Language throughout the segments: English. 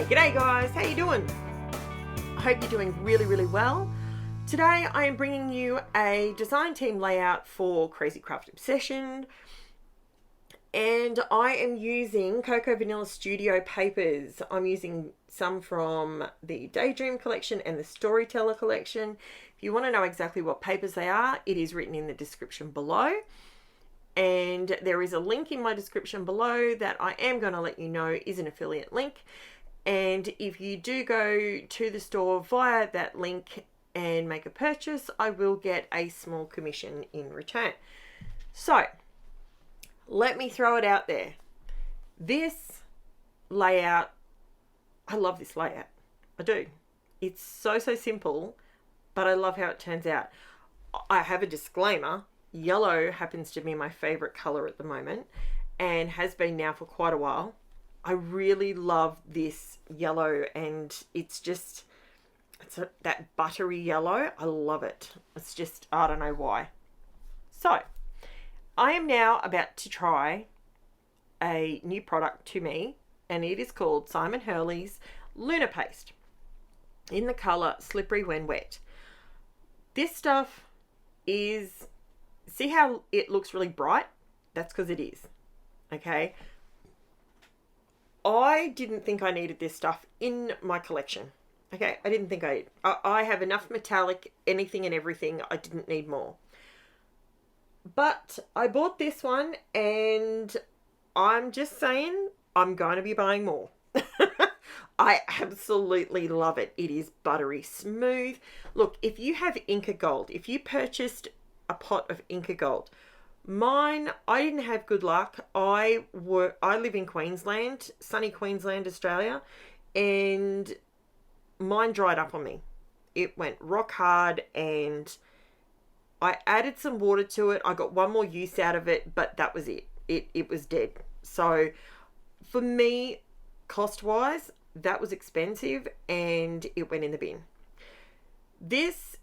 G'day guys, how you doing? I hope you're doing really well. Today I am bringing you a design team layout for Crazy Craft Obsession, and I am using Cocoa Vanilla Studio papers. I'm using some from the Daydream collection and the Storyteller collection. If you want to know exactly what papers they are, it is written in the description below. And there is a link in my description below that I am going to let you know is an affiliate link. And if you do go to the store via that link and make a purchase, I will get a small commission in return. So let me throw it out there. This layout, I love this layout. I do. It's so simple, but I love how it turns out. I have a disclaimer. Yellow happens to be my favorite color at the moment and has been now for quite a while. I really love this yellow, and it's that buttery yellow. I love it. It's just, I don't know why. So I am now about to try a new product to me, and it is called Simon Hurley's Lunar Paste in the color Slippery When Wet. This stuff is, see how it looks really bright? That's because it is. Okay. I didn't think I needed this stuff in my collection. Okay. I didn't think I have enough metallic, anything and everything. I didn't need more. But I bought this one, and I'm just saying I'm going to be buying more. I absolutely love it. It is buttery smooth. Look, if you have Inca Gold, if you purchased a pot of Inca Gold, mine, I didn't have good luck. I live in Queensland, sunny Queensland, Australia, and mine dried up on me. It went rock hard, and I added some water to it. I got one more use out of it, but that was it. It was dead. So for me, cost-wise, that was expensive, and it went in the bin. This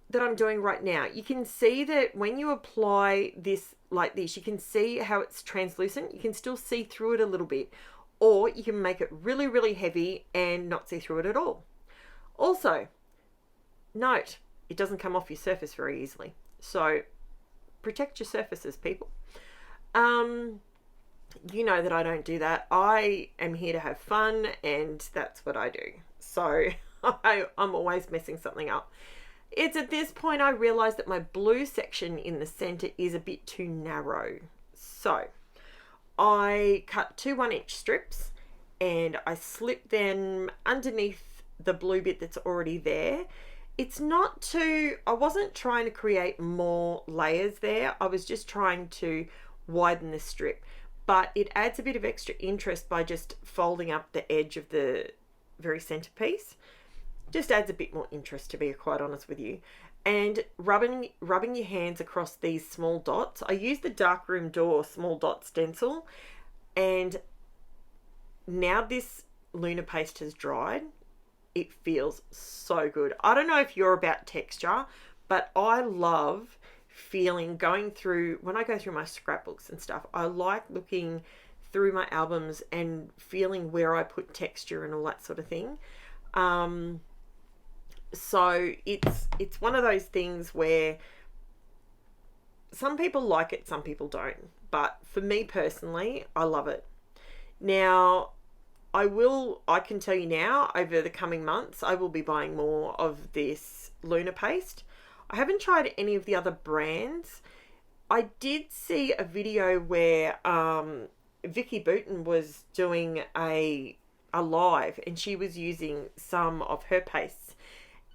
that I'm doing right now, you can see that when you apply this like this, you can see how it's translucent. You can still see through it a little bit, or you can make it really heavy and not see through it at all. Also, note, it doesn't come off your surface very easily. So protect your surfaces, people. You know that I don't do that. I am here to have fun, and that's what I do. So I'm always messing something up. It's at this point I realized that my blue section in the center is a bit too narrow. So I cut two 1-inch strips, and I slip them underneath the blue bit that's already there. It's not too, I wasn't trying to create more layers there. I was just trying to widen the strip, but it adds a bit of extra interest by just folding up the edge of the very center piece. Just adds a bit more interest, to be quite honest with you. And rubbing your hands across these small dots. I use the Darkroom Door small dot stencil, and now this Lunar Paste has dried. It feels so good. I don't know if you're about texture, but I love feeling, when I go through my scrapbooks and stuff, I like looking through my albums and feeling where I put texture and all that sort of thing. So it's one of those things where some people like it, some people don't. But for me personally, I love it. Now, I can tell you now, over the coming months, I will be buying more of this Lunar Paste. I haven't tried any of the other brands. I did see a video where Vicky Booten was doing a live, and she was using some of her pastes,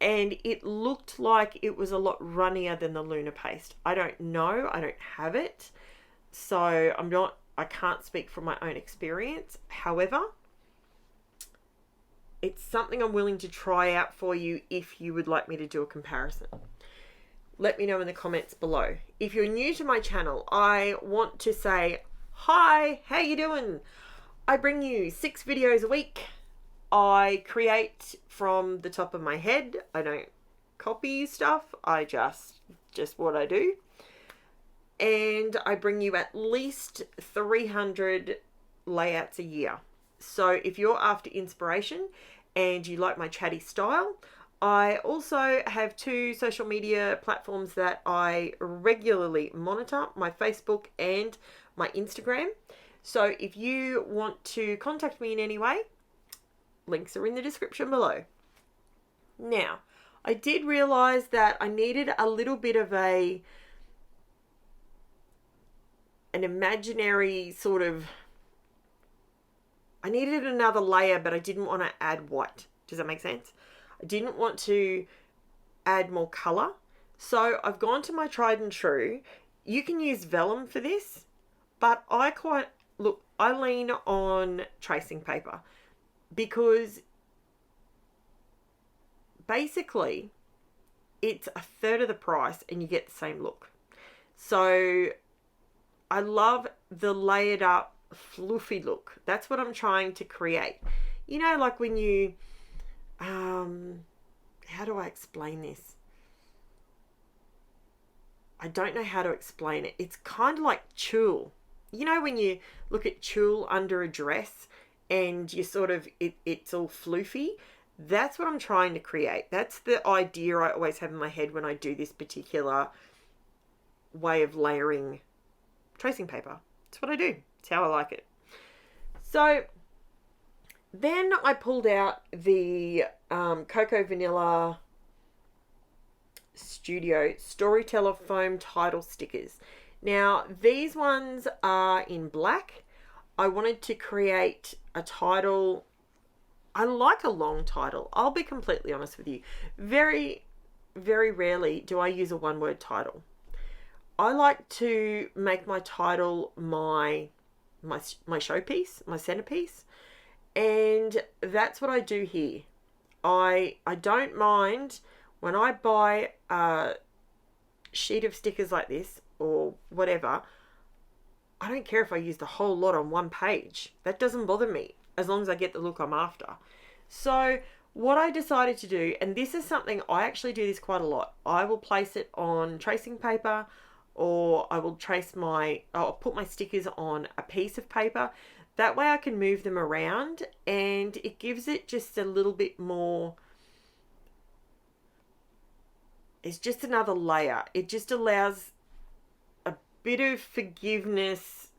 and it looked like it was a lot runnier than the Lunar Paste. I don't know. I don't have it. So I can't speak from my own experience. However, it's something I'm willing to try out for you if you would like me to do a comparison. Let me know in the comments below. If you're new to my channel, I want to say, hi, how you doing? I bring you 6 videos a week. I create from the top of my head. I don't copy stuff. I just what I do. And I bring you at least 300 layouts a year. So if you're after inspiration and you like my chatty style, I also have 2 social media platforms that I regularly monitor, my Facebook and my Instagram. So if you want to contact me in any way, links are in the description below. Now, I did realize that I needed a little bit of an imaginary sort of, I needed another layer, but I didn't want to add white. Does that make sense? I didn't want to add more color. So I've gone to my tried and true. You can use vellum for this, but I lean on tracing paper because basically it's a third of the price and you get the same look. So I love the layered up fluffy look. That's what I'm trying to create. You know, like when you how do I explain this? I don't know how to explain it. It's kind of like tulle. You know when you look at tulle under a dress and you sort of, it's all floofy? That's what I'm trying to create. That's the idea I always have in my head when I do this particular way of layering tracing paper. It's what I do. It's how I like it. So then I pulled out the Cocoa Vanilla Studio Storyteller foam title stickers. Now these ones are in black. I wanted to create a title. I like a long title. I'll be completely honest with you. Very, very rarely do I use a one-word title. I like to make my title my showpiece, my centerpiece. And that's what I do here. I don't mind when I buy a sheet of stickers like this or whatever. I don't care if I use the whole lot on one page. That doesn't bother me as long as I get the look I'm after. So what I decided to do, and this is something I actually do this quite a lot. I will place it on tracing paper, or I will I'll put my stickers on a piece of paper. That way I can move them around and it gives it just a little bit more. It's just another layer. It just allows a bit of forgiveness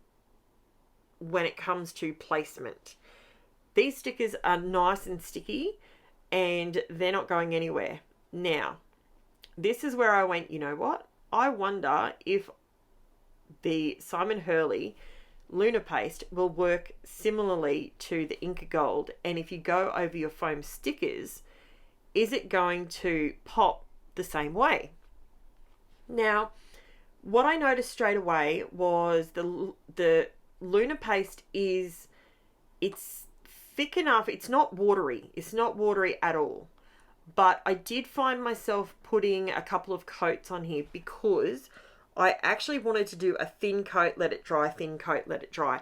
when it comes to placement. These stickers are nice and sticky and they're not going anywhere. Now, this is where I went, you know what? I wonder if the Simon Hurley Lunar paste will work similarly to the Inca Gold, and if you go over your foam stickers, is it going to pop the same way? Now, what I noticed straight away was the Lunar paste it's thick enough. It's not watery. It's not watery at all. But I did find myself putting a couple of coats on here because I actually wanted to do a thin coat, let it dry, thin coat, let it dry.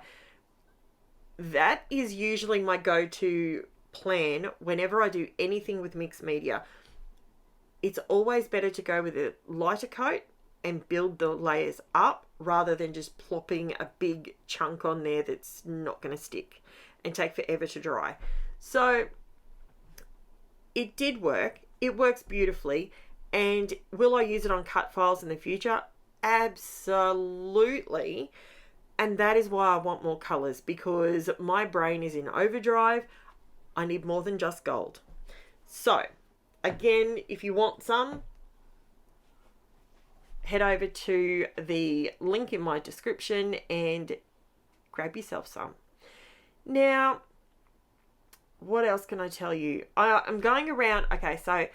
That is usually my go-to plan whenever I do anything with mixed media. It's always better to go with a lighter coat and build the layers up rather than just plopping a big chunk on there that's not going to stick and take forever to dry. So it did work. It works beautifully. And will I use it on cut files in the future? Absolutely. And that is why I want more colors, because my brain is in overdrive. I need more than just gold. So again, if you want some, head over to the link in my description and grab yourself some. Now, what else can I tell you? I'm going around. Okay, so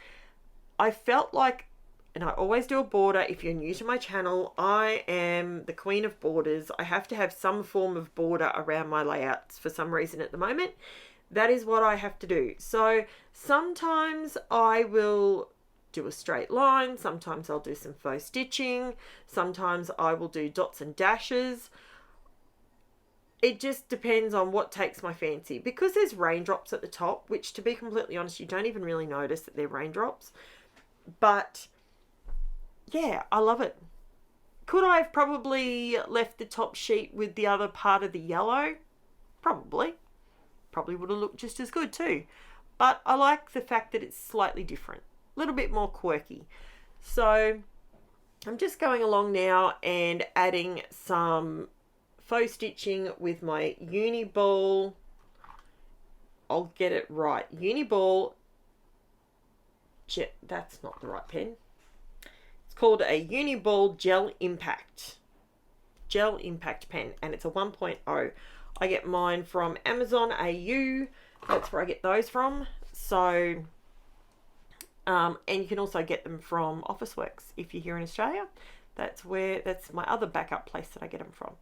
I felt like, and I always do a border. If you're new to my channel, I am the queen of borders. I have to have some form of border around my layouts for some reason at the moment. That is what I have to do. So sometimes I will do a straight line. Sometimes I'll do some faux stitching. Sometimes I will do dots and dashes. It just depends on what takes my fancy. Because there's raindrops at the top, which to be completely honest, you don't even really notice that they're raindrops. But yeah, I love it. Could I have probably left the top sheet with the other part of the yellow? Probably. Probably would have looked just as good too. But I like the fact that it's slightly different, a little bit more quirky. So I'm just going along now and adding some faux stitching with my uni ball. I'll get it right. Uni ball. That's not the right pen. It's called a uni ball gel impact pen, and it's a 1.0. I get mine from Amazon AU. That's where I get those from. So and you can also get them from Officeworks if you're here in Australia. That's my other backup place that I get them from.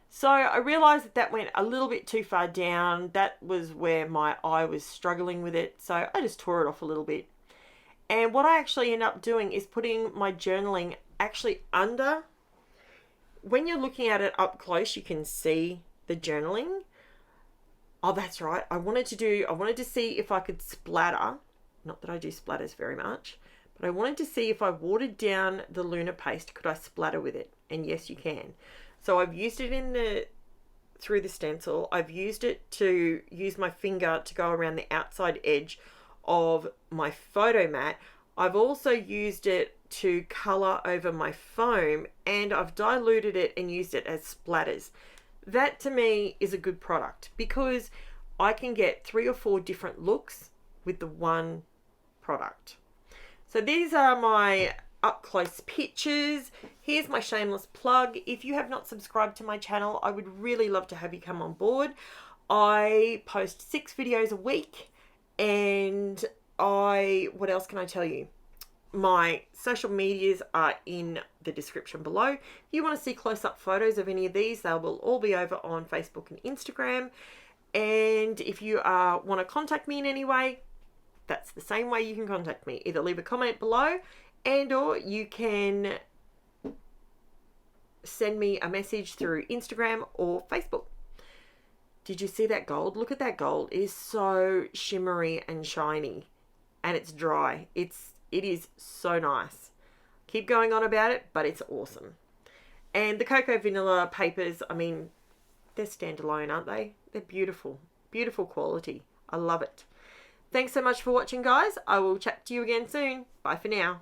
So I realized that went a little bit too far down. That was where my eye was struggling with it. So I just tore it off a little bit. And what I actually end up doing is putting my journaling actually under. When you're looking at it up close, you can see the journaling. Oh, that's right. I wanted to see if I could splatter. Not that I do splatters very much, but I wanted to see if I watered down the LUNAR paste, could I splatter with it? And yes, you can. So I've used it through the stencil. I've used it to use my finger to go around the outside edge of my photo mat. I've also used it to color over my foam, and I've diluted it and used it as splatters. That to me is a good product because I can get 3 or 4 different looks with the one product. So these are my up close pictures. Here's my shameless plug. If you have not subscribed to my channel, I would really love to have you come on board. I post 6 videos a week, and what else can I tell you? My social medias are in the description below. If you want to see close-up photos of any of these, they will all be over on Facebook and Instagram. And if you want to contact me in any way, that's the same way you can contact me. Either leave a comment below, and or you can send me a message through Instagram or Facebook. Did you see that gold? Look at that gold. It is so shimmery and shiny, and it's dry. It is so nice. Keep going on about it, but it's awesome. And the Cocoa Vanilla papers, I mean, they're standalone, aren't they? They're beautiful. Beautiful quality. I love it. Thanks so much for watching, guys. I will chat to you again soon. Bye for now.